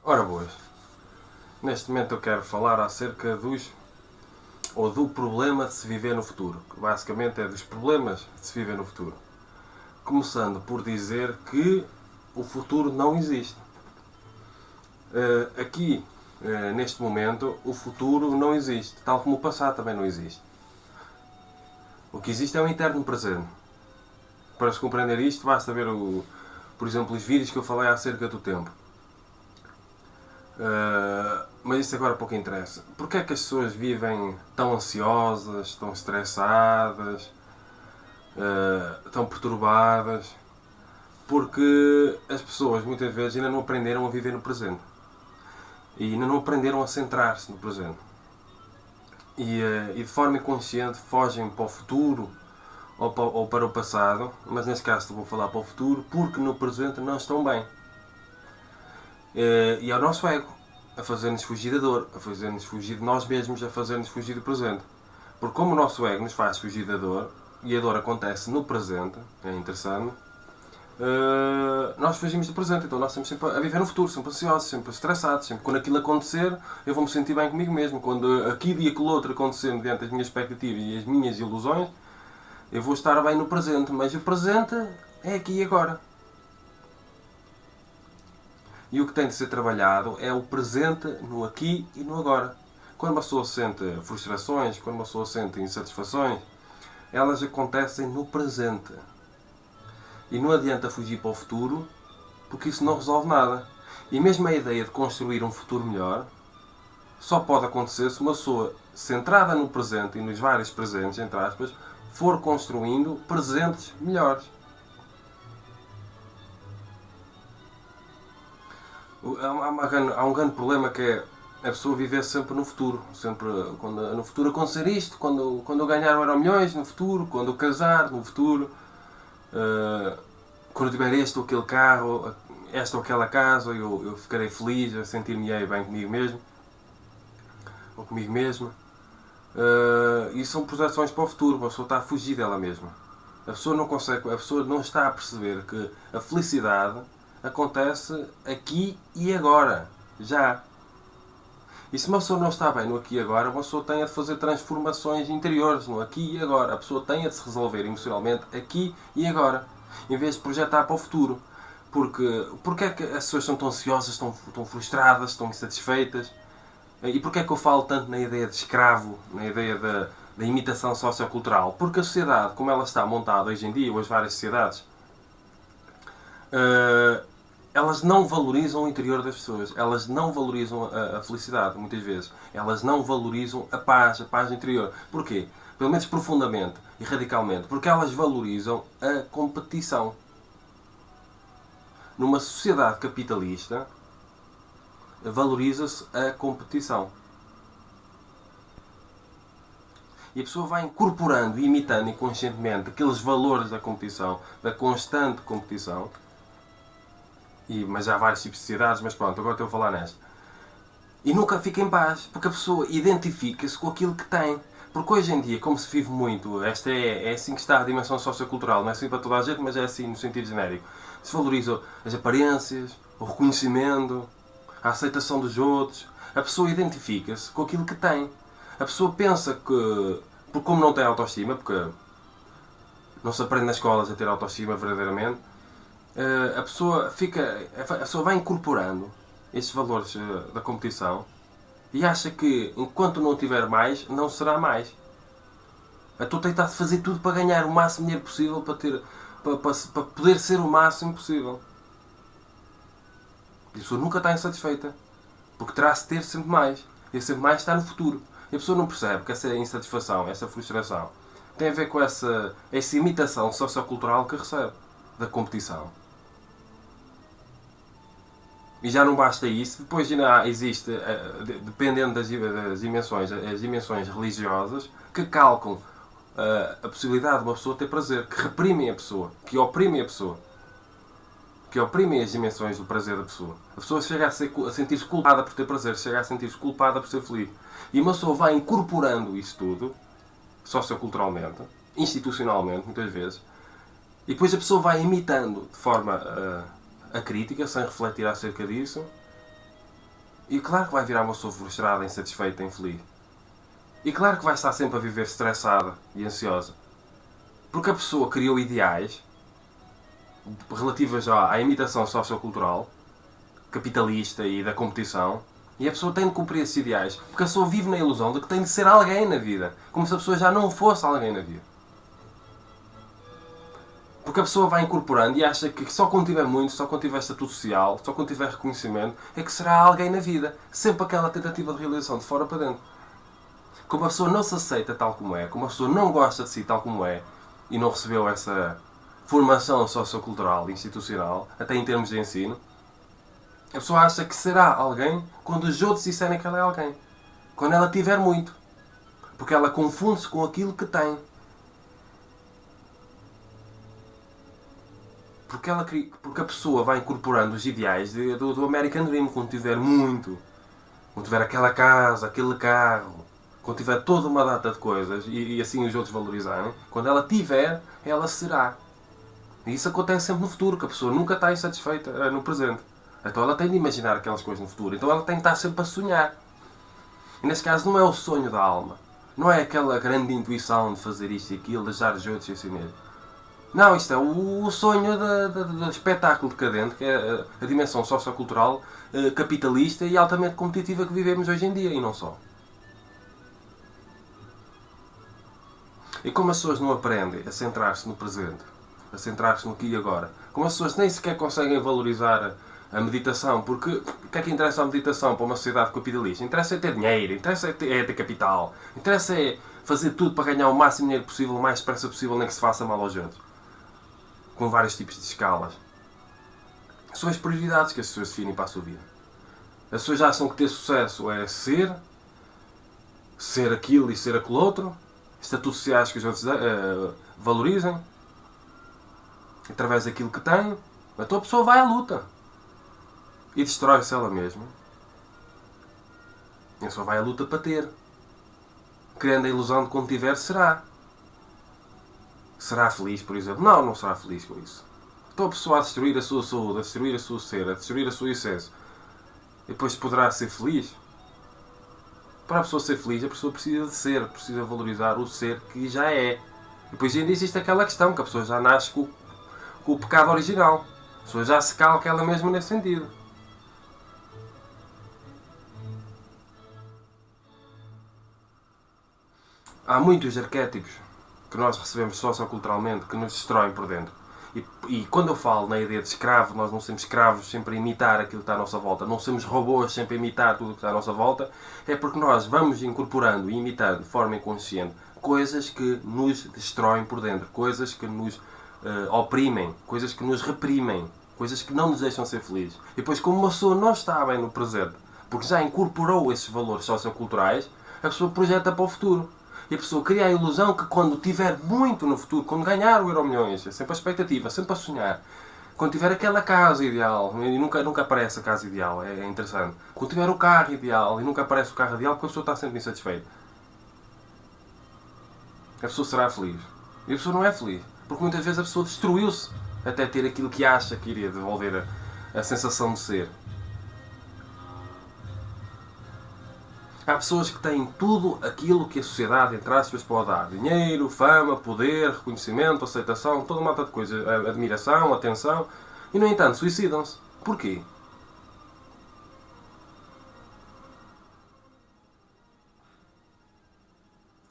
Ora boas, neste momento eu quero falar acerca do problema de se viver no futuro. Que basicamente é dos problemas de se viver no futuro. Começando por dizer que o futuro não existe. Aqui, neste momento, o futuro não existe, tal como o passado também não existe. O que existe é um eterno presente. Para se compreender isto, basta ver, por exemplo, os vídeos que eu falei acerca do tempo. Mas isso agora pouco interessa. Porquê é que as pessoas vivem tão ansiosas, tão estressadas, tão perturbadas? Porque as pessoas muitas vezes ainda não aprenderam a viver no presente. E ainda não aprenderam a centrar-se no presente. E de forma inconsciente fogem para o futuro ou para o passado, mas neste caso vou falar para o futuro, porque no presente não estão bem. E é o nosso ego a fazer-nos fugir da dor, a fazer-nos fugir de nós mesmos, a fazer-nos fugir do presente. Porque como o nosso ego nos faz fugir da dor, e a dor acontece no presente, é interessante, nós fugimos do presente. Então nós estamos sempre a viver no futuro, sempre ansiosos, sempre estressados, sempre quando aquilo acontecer eu vou-me sentir bem comigo mesmo. Quando aquilo e aquilo outro acontecer mediante as minhas expectativas e as minhas ilusões, eu vou estar bem no presente. Mas o presente é aqui e agora. E o que tem de ser trabalhado é o presente no aqui e no agora. Quando uma pessoa sente frustrações, quando uma pessoa sente insatisfações, elas acontecem no presente. E não adianta fugir para o futuro, porque isso não resolve nada. E mesmo a ideia de construir um futuro melhor só pode acontecer se uma pessoa centrada no presente e nos vários presentes, entre aspas, for construindo presentes melhores. Há um grande problema que é a pessoa viver sempre no futuro. Sempre quando no futuro acontecer isto, quando eu ganhar o Euromilhões, no futuro, quando eu casar, no futuro, quando eu tiver este ou aquele carro, esta ou aquela casa, eu ficarei feliz, a sentir-me bem comigo mesmo, ou comigo mesmo. E são projeções para o futuro, a pessoa está a fugir dela mesma. A pessoa não consegue, a pessoa não está a perceber que a felicidade acontece aqui e agora, já. E se uma pessoa não está bem no aqui e agora, uma pessoa tem a de fazer transformações interiores no aqui e agora. A pessoa tem a de se resolver emocionalmente aqui e agora, em vez de projetar para o futuro. Porque é que as pessoas estão tão ansiosas, tão frustradas, estão insatisfeitas? E porquê é que eu falo tanto na ideia de escravo, na ideia da imitação sociocultural? Porque a sociedade, como ela está montada hoje em dia, ou as várias sociedades, elas não valorizam o interior das pessoas. Elas não valorizam a felicidade, muitas vezes. Elas não valorizam a paz interior. Porquê? Pelo menos profundamente e radicalmente. Porque elas valorizam a competição. Numa sociedade capitalista, valoriza-se a competição. E a pessoa vai incorporando e imitando inconscientemente aqueles valores da competição, da constante competição. Mas há vários tipos de sociedades, mas pronto, agora estou a falar nesta. E nunca fica em paz, porque a pessoa identifica-se com aquilo que tem. Porque hoje em dia, como se vive muito, esta é assim que está a dimensão sociocultural, não é assim para toda a gente, mas é assim no sentido genérico. Se valorizam as aparências, o reconhecimento, a aceitação dos outros. A pessoa identifica-se com aquilo que tem. A pessoa pensa que, porque como não tem autoestima, porque não se aprende nas escolas a ter autoestima verdadeiramente, a pessoa vai incorporando esses valores da competição e acha que enquanto não tiver mais, não será mais. Estou a tentar fazer tudo para ganhar o máximo de dinheiro possível para poder ser o máximo possível. E a pessoa nunca está insatisfeita, porque terá de ter sempre mais. E sempre mais está no futuro. E a pessoa não percebe que essa insatisfação, essa frustração, tem a ver com essa imitação sociocultural que recebe da competição. E já não basta isso, depois ainda existe, dependendo das dimensões, as dimensões religiosas, que calcam a possibilidade de uma pessoa ter prazer, que reprimem a pessoa, que oprimem a pessoa, que oprimem as dimensões do prazer da pessoa. A pessoa chega a sentir-se culpada por ter prazer, chega a sentir-se culpada por ser feliz. E uma pessoa vai incorporando isso tudo, socioculturalmente, institucionalmente, muitas vezes, e depois a pessoa vai imitando de forma acrítica, sem refletir acerca disso, E claro que vai virar uma pessoa frustrada, insatisfeita, infeliz. E claro que vai estar sempre a viver estressada e ansiosa. Porque a pessoa criou ideais relativas à imitação sociocultural, capitalista e da competição, e a pessoa tem de cumprir esses ideais, porque a pessoa vive na ilusão de que tem de ser alguém na vida, como se a pessoa já não fosse alguém na vida. Porque a pessoa vai incorporando e acha que só quando tiver muito, só quando tiver estatuto social, só quando tiver reconhecimento, é que será alguém na vida. Sempre aquela tentativa de realização de fora para dentro. Como a pessoa não se aceita tal como é, como a pessoa não gosta de si tal como é, e não recebeu essa formação sociocultural, institucional, até em termos de ensino, a pessoa acha que será alguém quando os outros disserem que ela é alguém. Quando ela tiver muito. Porque ela confunde-se com aquilo que tem. Porque a pessoa vai incorporando os ideais do American Dream quando tiver muito. Quando tiver aquela casa, aquele carro. Quando tiver toda uma data de coisas e assim os outros valorizarem. Quando ela tiver, ela será. E isso acontece sempre no futuro, que a pessoa nunca está insatisfeita no presente. Então ela tem de imaginar aquelas coisas no futuro. Então ela tem de estar sempre a sonhar. E nesse caso não é o sonho da alma. Não é aquela grande intuição de fazer isto e aquilo, de ajudar os outros e assim mesmo. Não, isto é o sonho do espetáculo decadente, que é a dimensão sociocultural, capitalista e altamente competitiva que vivemos hoje em dia, e não só. E como as pessoas não aprendem a centrar-se no presente, a centrar-se no aqui e agora, como as pessoas nem sequer conseguem valorizar a meditação, porque o que é que interessa a meditação para uma sociedade capitalista? Interessa é ter dinheiro, interessa é ter capital, interessa é fazer tudo para ganhar o máximo dinheiro possível, o mais depressa possível, nem que se faça mal aos outros. Com vários tipos de escalas. São as prioridades que as pessoas definem para a sua vida. As pessoas acham que ter sucesso é ser aquilo e ser aquilo outro, estatutos sociais que os outros valorizem, através daquilo que têm. Então a pessoa vai à luta e destrói-se ela mesma. A pessoa vai à luta para ter, criando a ilusão de quando tiver será. Será feliz, por exemplo? Não, não será feliz com isso. Então a pessoa a destruir a sua saúde, a destruir a sua ser, a destruir a sua essência, e depois poderá ser feliz? Para a pessoa ser feliz, a pessoa precisa de ser, precisa valorizar o ser que já é. E depois ainda existe aquela questão, que a pessoa já nasce com o pecado original. A pessoa já se calca ela mesma nesse sentido. Há muitos arquétipos que nós recebemos socioculturalmente que nos destroem por dentro. E quando eu falo na ideia de escravo, nós não somos escravos sempre a imitar aquilo que está à nossa volta, não somos robôs sempre a imitar tudo o que está à nossa volta, é porque nós vamos incorporando e imitando de forma inconsciente coisas que nos destroem por dentro, coisas que nos oprimem, coisas que nos reprimem, coisas que não nos deixam ser felizes. E depois, como uma pessoa não está bem no presente, porque já incorporou esses valores socioculturais, a pessoa projeta para o futuro. E a pessoa cria a ilusão que quando tiver muito no futuro, quando ganhar o Euromilhões, é sempre a expectativa, sempre a sonhar, quando tiver aquela casa ideal, e nunca aparece a casa ideal, é interessante, quando tiver o carro ideal e nunca aparece o carro ideal, porque a pessoa está sempre insatisfeita, a pessoa será feliz. E a pessoa não é feliz, porque muitas vezes a pessoa destruiu-se até ter aquilo que acha que iria devolver a sensação de ser. Há pessoas que têm tudo aquilo que a sociedade, entre aspas, pode dar. Dinheiro, fama, poder, reconhecimento, aceitação, toda uma data de coisas. Admiração, atenção. E, no entanto, suicidam-se. Porquê?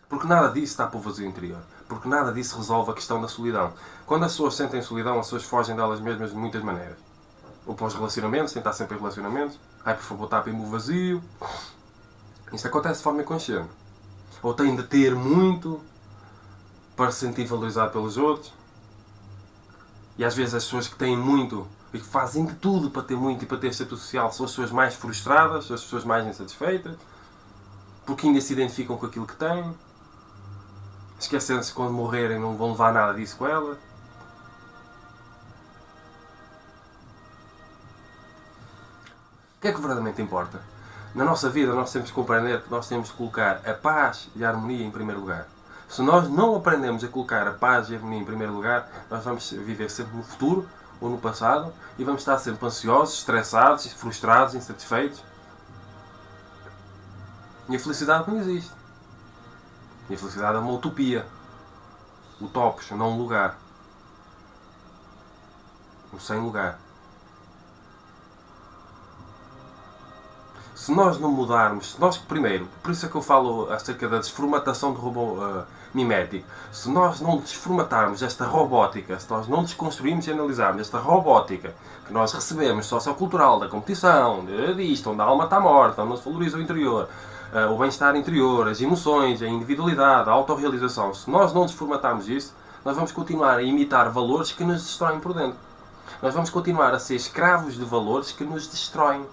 Porque nada disso está para o vazio interior. Porque nada disso resolve a questão da solidão. Quando as pessoas sentem solidão, as pessoas fogem delas mesmas de muitas maneiras. Ou para os relacionamentos, tentar sempre em relacionamentos. Ai, por favor, tapem-me o vazio. Isto acontece de forma inconsciente. Ou tem de ter muito para se sentir valorizado pelos outros. E às vezes as pessoas que têm muito e que fazem de tudo para ter muito e para ter estatuto social são as pessoas mais frustradas, as pessoas mais insatisfeitas, porque ainda se identificam com aquilo que têm, esquecendo-se que quando morrerem não vão levar nada disso com elas. O que é que verdadeiramente importa? Na nossa vida nós temos que compreender que nós temos que colocar a paz e a harmonia em primeiro lugar. Se nós não aprendemos a colocar a paz e a harmonia em primeiro lugar, nós vamos viver sempre no futuro ou no passado e vamos estar sempre ansiosos, estressados, frustrados, insatisfeitos. E a felicidade não existe. E a felicidade é uma utopia. Utópicos, não um lugar. Um sem lugar. Se nós não mudarmos, se nós primeiro, por isso é que eu falo acerca da desformatação do robô mimético, se nós não desformatarmos esta robótica, se nós não desconstruirmos e analisarmos esta robótica que nós recebemos sociocultural da competição, disto, onde a alma está morta, onde não se valoriza o interior, o bem-estar interior, as emoções, a individualidade, a autorrealização, se nós não desformatarmos isso, nós vamos continuar a imitar valores que nos destroem por dentro. Nós vamos continuar a ser escravos de valores que nos destroem.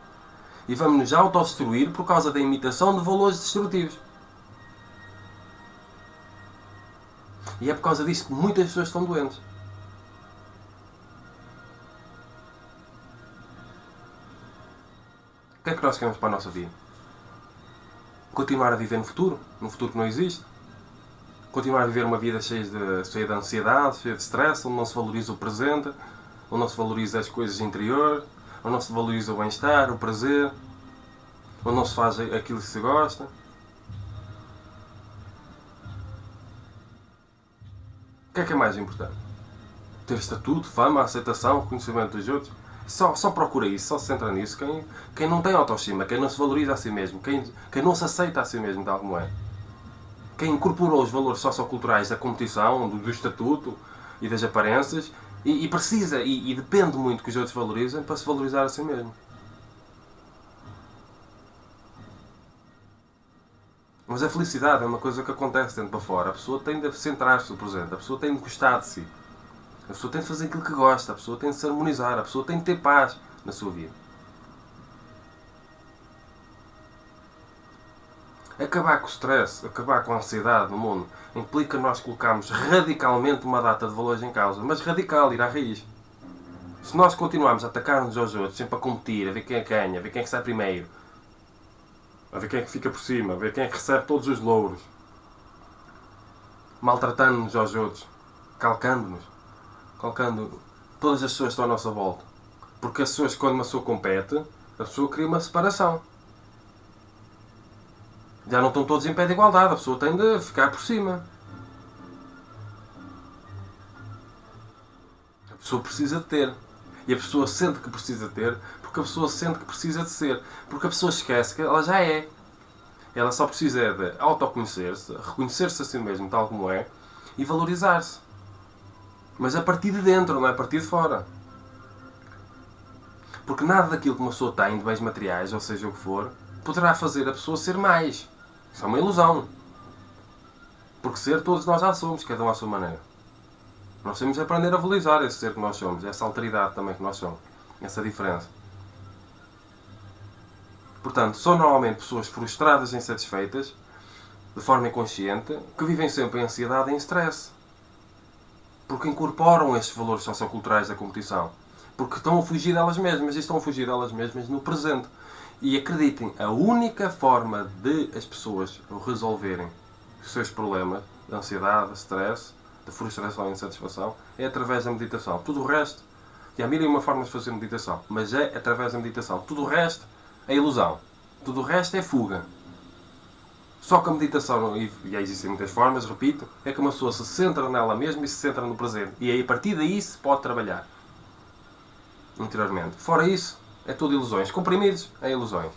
E vamos nos autodestruir por causa da imitação de valores destrutivos. E é por causa disso que muitas pessoas estão doentes. O que é que nós queremos para a nossa vida? Continuar a viver no futuro que não existe? Continuar a viver uma vida cheia de ansiedade, cheia de stress, onde não se valoriza o presente, onde não se valoriza as coisas interiores, onde não se valoriza o bem-estar, o prazer, onde não se faz aquilo que se gosta. O que é mais importante? Ter estatuto, fama, aceitação, reconhecimento dos outros? Só procura isso, só se centra nisso. Quem não tem autoestima, quem não se valoriza a si mesmo, quem não se aceita a si mesmo tal como é. Quem incorporou os valores socioculturais da competição, do estatuto e das aparências e precisa e depende muito que os outros valorizem para se valorizar a si mesmo. Mas a felicidade é uma coisa que acontece dentro para fora. A pessoa tem de centrar-se no presente, a pessoa tem de gostar de si, a pessoa tem de fazer aquilo que gosta, a pessoa tem de se harmonizar, a pessoa tem de ter paz na sua vida. Acabar com o stress, acabar com a ansiedade no mundo, implica nós colocarmos radicalmente uma data de valores em causa, mas radical, ir à raiz. Se nós continuarmos a atacar-nos aos outros, sempre a competir, a ver quem é que ganha, a ver quem é que sai primeiro, a ver quem é que fica por cima, a ver quem é que recebe todos os louros, maltratando-nos aos outros, calcando todas as pessoas que estão à nossa volta. Porque as pessoas, quando uma pessoa compete, a pessoa cria uma separação. Já não estão todos em pé de igualdade, a pessoa tem de ficar por cima. A pessoa precisa de ter. E a pessoa sente que precisa de ter, porque a pessoa sente que precisa de ser. Porque a pessoa esquece que ela já é. Ela só precisa de autoconhecer-se, reconhecer-se a si mesmo tal como é e valorizar-se. Mas a partir de dentro, não é a partir de fora. Porque nada daquilo que uma pessoa tem de bens materiais, ou seja o que for, poderá fazer a pessoa ser mais. Isso é uma ilusão. Porque ser todos nós já somos, cada um à sua maneira. Nós temos de aprender a valorizar esse ser que nós somos, essa alteridade também que nós somos, essa diferença. Portanto, são normalmente pessoas frustradas e insatisfeitas, de forma inconsciente, que vivem sempre em ansiedade e em stress. Porque incorporam estes valores socioculturais da competição. Porque estão a fugir delas mesmas, e estão a fugir delas mesmas no presente. E acreditem, a única forma de as pessoas resolverem os seus problemas de ansiedade, de stress, de frustração e insatisfação é através da meditação. Tudo o resto, e há mil e uma formas de fazer meditação, mas é através da meditação. Tudo o resto é ilusão. Tudo o resto é fuga. Só que a meditação, e existem muitas formas, repito, é que uma pessoa se centra nela mesma e se centra no presente. E aí, a partir daí se pode trabalhar interiormente. Fora isso, é tudo ilusões. Comprimidos é ilusões.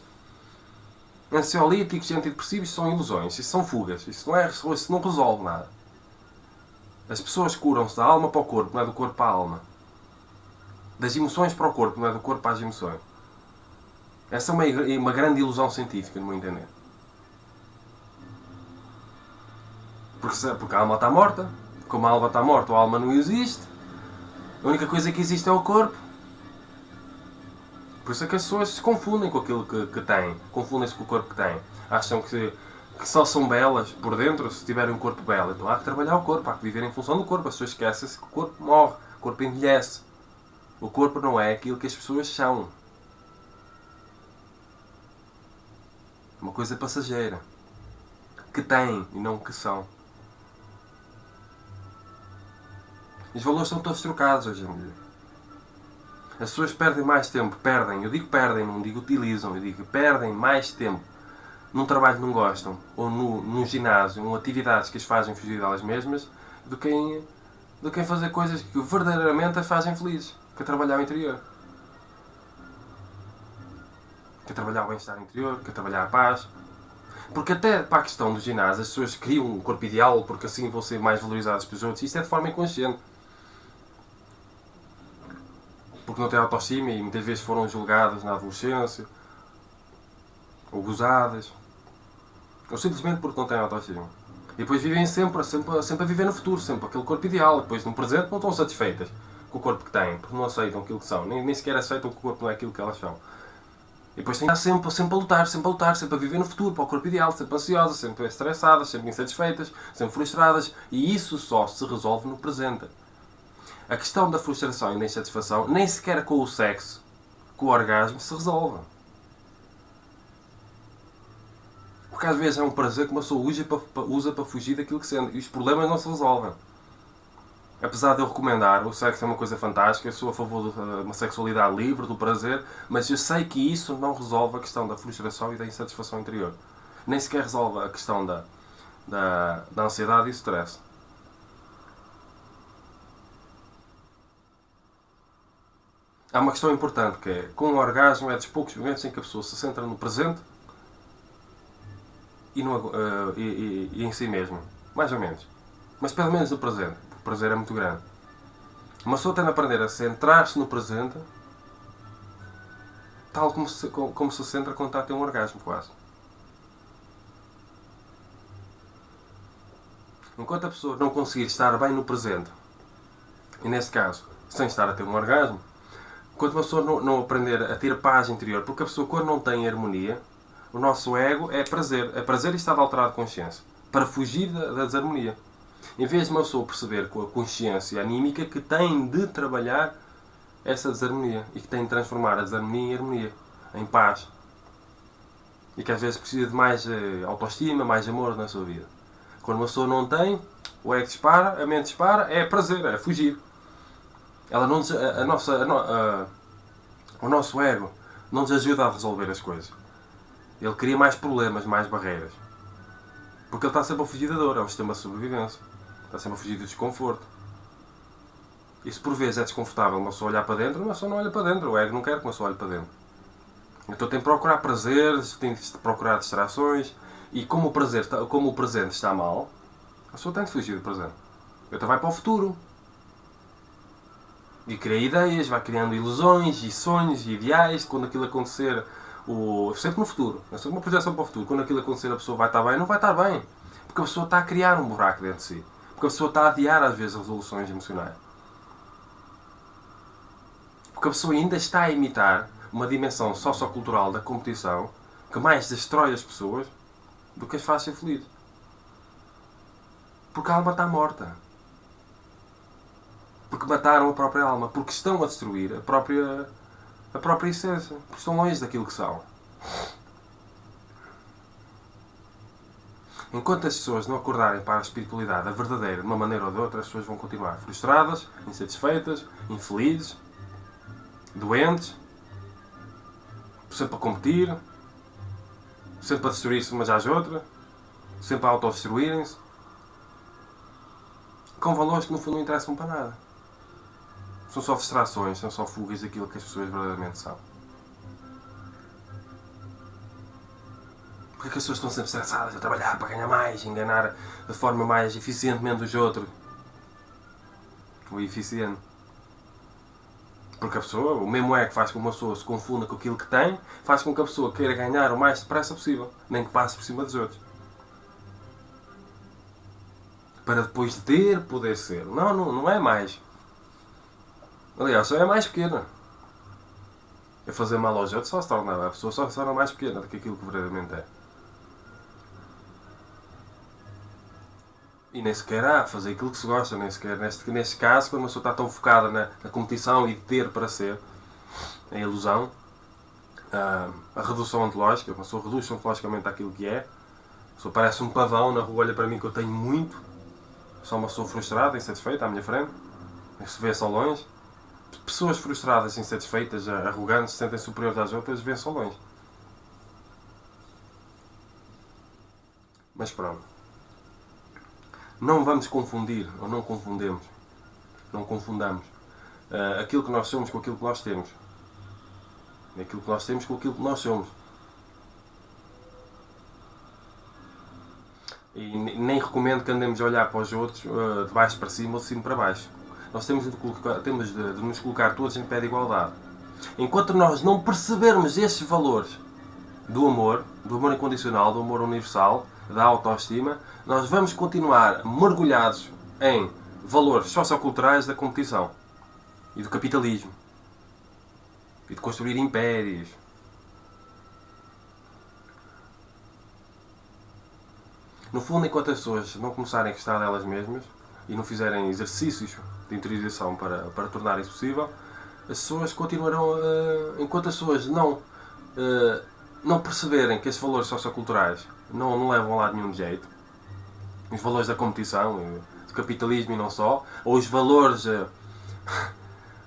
Ansiolíticos e antidepressivos são ilusões. Isso são fugas. Isso não resolve nada. As pessoas curam-se da alma para o corpo, não é do corpo para a alma. Das emoções para o corpo, não é do corpo para as emoções. Essa é uma grande ilusão científica, no meu entender. Porque a alma está morta. Como a alma está morta, a alma não existe. A única coisa que existe é o corpo. Por isso é que as pessoas se confundem com aquilo que têm. Confundem-se com o corpo que têm. Acham que só são belas por dentro se tiverem um corpo belo. Então há que trabalhar o corpo, há que viver em função do corpo. As pessoas esquecem-se que o corpo morre, o corpo envelhece. O corpo não é aquilo que as pessoas são. É uma coisa passageira. Que têm e não que são. Os valores são todos trocados hoje em dia. As pessoas perdem mais tempo, eu digo perdem, não digo utilizam, eu digo perdem mais tempo num trabalho que não gostam, ou num ginásio, ou atividades que as fazem fugir delas mesmas, do que em fazer coisas que verdadeiramente as fazem felizes, que é trabalhar o interior. Que é trabalhar o bem-estar interior, que é trabalhar a paz. Porque até para a questão do ginásio, as pessoas criam um corpo ideal porque assim vão ser mais valorizadas pelos outros. Isto é de forma inconsciente. Porque não têm autoestima e muitas vezes foram julgadas na adolescência, ou gozadas, ou simplesmente porque não têm autoestima. E depois vivem sempre a viver no futuro, sempre aquele corpo ideal. Depois no presente não estão satisfeitas com o corpo que têm, porque não aceitam aquilo que são, nem sequer aceitam que o corpo não é aquilo que elas são. E depois têm que estar sempre a lutar, sempre a viver no futuro, para o corpo ideal, sempre ansiosas, sempre estressadas, sempre insatisfeitas, sempre frustradas. E isso só se resolve no presente. A questão da frustração e da insatisfação, nem sequer com o sexo, com o orgasmo, se resolve. Porque às vezes é um prazer que uma pessoa usa para fugir daquilo que sente. E os problemas não se resolvem. Apesar de eu recomendar, o sexo é uma coisa fantástica, eu sou a favor de uma sexualidade livre, do prazer, mas eu sei que isso não resolve a questão da frustração e da insatisfação interior. Nem sequer resolve a questão da ansiedade e do stress. Há uma questão importante que é, com o orgasmo é dos poucos momentos em que a pessoa se centra no presente e em si mesma. Mais ou menos. Mas pelo menos no presente. O prazer é muito grande. Uma pessoa tem de aprender a centrar-se no presente, tal como se centra quando está a ter um orgasmo, quase. Enquanto a pessoa não conseguir estar bem no presente, e nesse caso, sem estar a ter um orgasmo, enquanto uma pessoa não aprender a ter paz interior, porque a pessoa quando não tem harmonia, o nosso ego é prazer e estado alterado de consciência, para fugir da desarmonia. Em vez de uma pessoa perceber com a consciência anímica que tem de trabalhar essa desarmonia e que tem de transformar a desarmonia em harmonia, em paz. E que às vezes precisa de mais autoestima, mais amor na sua vida. Quando uma pessoa não tem, o ego dispara, a mente dispara, é prazer, é fugir. Ela não nos, o nosso ego não nos ajuda a resolver as coisas. Ele cria mais problemas, mais barreiras. Porque ele está sempre a fugir da dor, é um sistema de sobrevivência. Está sempre a fugir do desconforto. E se por vezes é desconfortável uma pessoa olhar para dentro, uma pessoa não olha para dentro. O ego não quer que uma pessoa olhe para dentro. Então tem de procurar prazeres, tem de procurar distrações. E como o presente está mal, a pessoa tem de fugir do presente. Então vai para o futuro. E cria ideias, vai criando ilusões e sonhos e ideais de quando aquilo acontecer. Sempre no futuro. É sempre uma projeção para o futuro. Quando aquilo acontecer a pessoa vai estar bem, não vai estar bem. Porque a pessoa está a criar um buraco dentro de si. Porque a pessoa está a adiar às vezes resoluções emocionais. Porque a pessoa ainda está a imitar uma dimensão sociocultural da competição que mais destrói as pessoas do que as faz ser felizes. Porque a alma está morta. Porque mataram a própria alma. Porque estão a destruir a própria essência. Porque estão longe daquilo que são. Enquanto as pessoas não acordarem para a espiritualidade, a verdadeira, de uma maneira ou de outra, as pessoas vão continuar frustradas, insatisfeitas, infelizes, doentes, sempre a competir, sempre a destruir-se umas às outras, sempre a autodestruírem-se, com valores que no fundo não interessam para nada. São só distrações, são só fugas daquilo que as pessoas verdadeiramente são. Porque as pessoas estão sempre estressadas a trabalhar para ganhar mais, enganar de forma mais eficientemente os outros. O eficiente. Porque a pessoa, o mesmo é que faz com que uma pessoa se confunda com aquilo que tem, faz com que a pessoa queira ganhar o mais depressa possível, nem que passe por cima dos outros. Para depois de ter, poder ser. Não é mais. Aliás, só é mais pequena. É fazer mal aos outros, a pessoa só se torna mais pequena do que aquilo que verdadeiramente é. E nem sequer há fazer aquilo que se gosta, nem sequer. Neste caso, quando uma pessoa está tão focada na competição e de ter para ser, a ilusão, a redução ontológica, uma pessoa reduz ontologicamente àquilo que é, a pessoa parece um pavão na rua, olha para mim que eu tenho muito, só uma pessoa frustrada, insatisfeita à minha frente, se vê-se ao longe. Pessoas frustradas, insatisfeitas, arrogantes, sentem superiores às outras, vê-se ao longe. Mas pronto. Não vamos confundir, ou não confundemos, não confundamos aquilo que nós somos com aquilo que nós temos. Aquilo que nós temos com aquilo que nós somos. E nem recomendo que andemos a olhar para os outros de baixo para cima ou de cima para baixo. Nós temos de nos colocar todos em pé de igualdade. Enquanto nós não percebermos estes valores do amor incondicional, do amor universal, da autoestima, nós vamos continuar mergulhados em valores socioculturais da competição e do capitalismo e de construir impérios. No fundo, enquanto as pessoas não começarem a gostar delas mesmas e não fizerem exercícios de interiorização para tornar isso possível, as pessoas continuarão, enquanto as pessoas não perceberem que esses valores socioculturais não levam a lado nenhum de jeito, os valores da competição, do capitalismo e não só, ou os valores,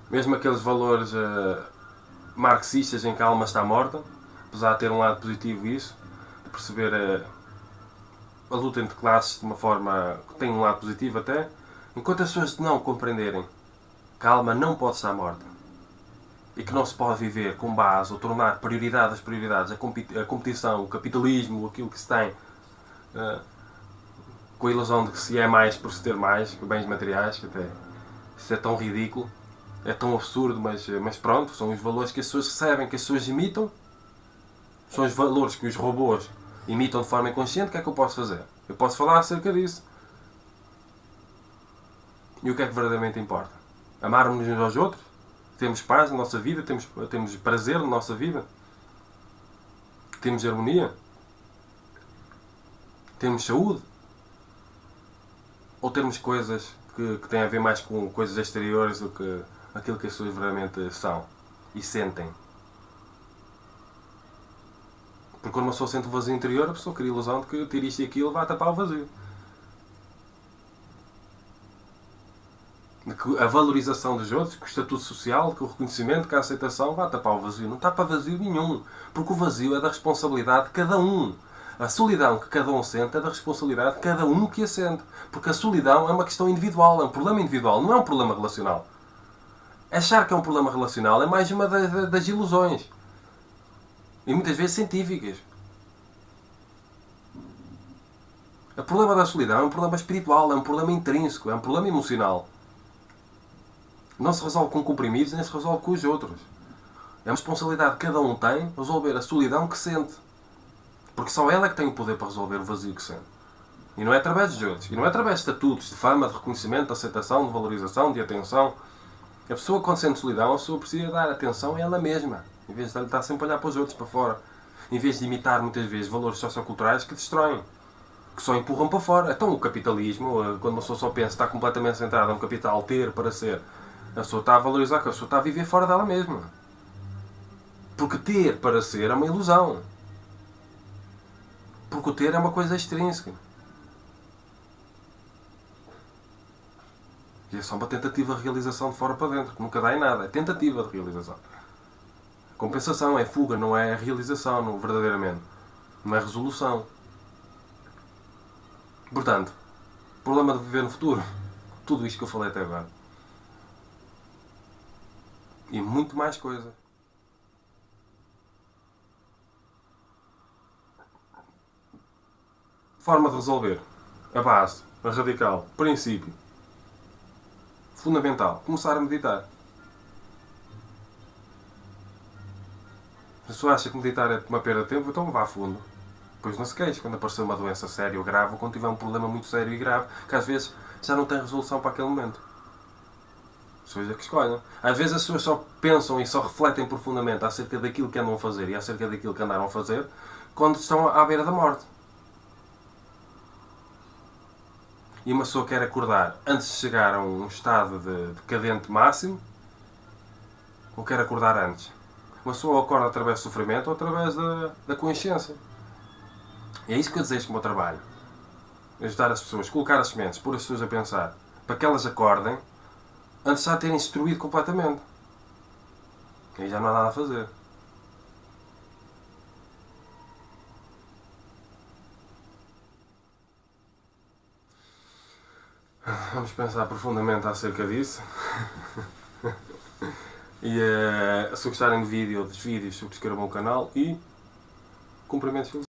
mesmo aqueles valores marxistas em que a alma está morta, apesar de ter um lado positivo isso, de perceber a luta entre classes de uma forma que tem um lado positivo até, enquanto as pessoas não compreenderem que a alma não pode estar morta e que não se pode viver com base ou tornar prioridade das prioridades a competição, o capitalismo, aquilo que se tem, com a ilusão de que se é mais por se ter mais, que bens materiais, que até isso é tão ridículo, é tão absurdo, mas pronto, são os valores que as pessoas recebem, que as pessoas imitam, são os valores que os robôs imitam de forma inconsciente. O que é que eu posso fazer? Eu posso falar acerca disso. E o que é que verdadeiramente importa? Amarmos uns aos outros? Temos paz na nossa vida? Temos prazer na nossa vida? Temos harmonia? Temos saúde? Ou temos coisas que têm a ver mais com coisas exteriores do que aquilo que as pessoas verdadeiramente são e sentem? Porque quando uma pessoa sente o vazio interior, a pessoa cria a ilusão de que ter isto e aquilo vai tapar o vazio. De que a valorização dos outros, que o estatuto social, que o reconhecimento, que a aceitação vai tapar o vazio. Não tapa vazio nenhum. Porque o vazio é da responsabilidade de cada um. A solidão que cada um sente é da responsabilidade de cada um que a sente. Porque a solidão é uma questão individual, é um problema individual, não é um problema relacional. Achar que é um problema relacional é mais uma das ilusões. E muitas vezes científicas. O problema da solidão é um problema espiritual, é um problema intrínseco, é um problema emocional. Não se resolve com comprimidos, nem se resolve com os outros. É uma responsabilidade que cada um tem resolver a solidão que sente. Porque só ela é que tem o poder para resolver o vazio que sente. E não é através dos outros. E não é através de estatutos, de fama, de reconhecimento, de aceitação, de valorização, de atenção. A pessoa, quando sente solidão, a pessoa precisa dar atenção a ela mesma. Em vez de estar sempre a olhar para os outros, para fora. Em vez de imitar, muitas vezes, valores socioculturais que destroem. Que só empurram para fora. Então, o capitalismo, quando uma pessoa só pensa, está completamente centrada no capital, ter para ser, a pessoa está a valorizar, que a pessoa está a viver fora dela mesma. Porque ter para ser é uma ilusão. Porque o ter é uma coisa extrínseca. E é só uma tentativa de realização de fora para dentro, que nunca dá em nada. É tentativa de realização. Compensação é fuga, não é realização, não, verdadeiramente. Não é resolução. Portanto, problema de viver no futuro. Tudo isto que eu falei até agora. E muito mais coisa. Forma de resolver. A base. A radical. Princípio. Fundamental. Começar a meditar. Se a pessoa acha que meditar é uma perda de tempo, então vá a fundo. Depois não se queixe quando aparecer uma doença séria ou grave, ou quando tiver um problema muito sério e grave, que às vezes já não tem resolução para aquele momento. As pessoas é que escolhem. Às vezes as pessoas só pensam e só refletem profundamente acerca daquilo que andam a fazer e acerca daquilo que andaram a fazer quando estão à beira da morte. E uma pessoa quer acordar antes de chegar a um estado de decadente máximo, ou quer acordar antes? Uma pessoa acorda através do sofrimento ou através da consciência. E é isso que eu desejo com o meu trabalho. Ajudar as pessoas, colocar as sementes, pôr as pessoas a pensar, para que elas acordem antes de já terem destruído completamente. E aí já não há nada a fazer. Vamos pensar profundamente acerca disso. E se gostarem do vídeo ou dos vídeos, subscrevam o canal e cumprimentos.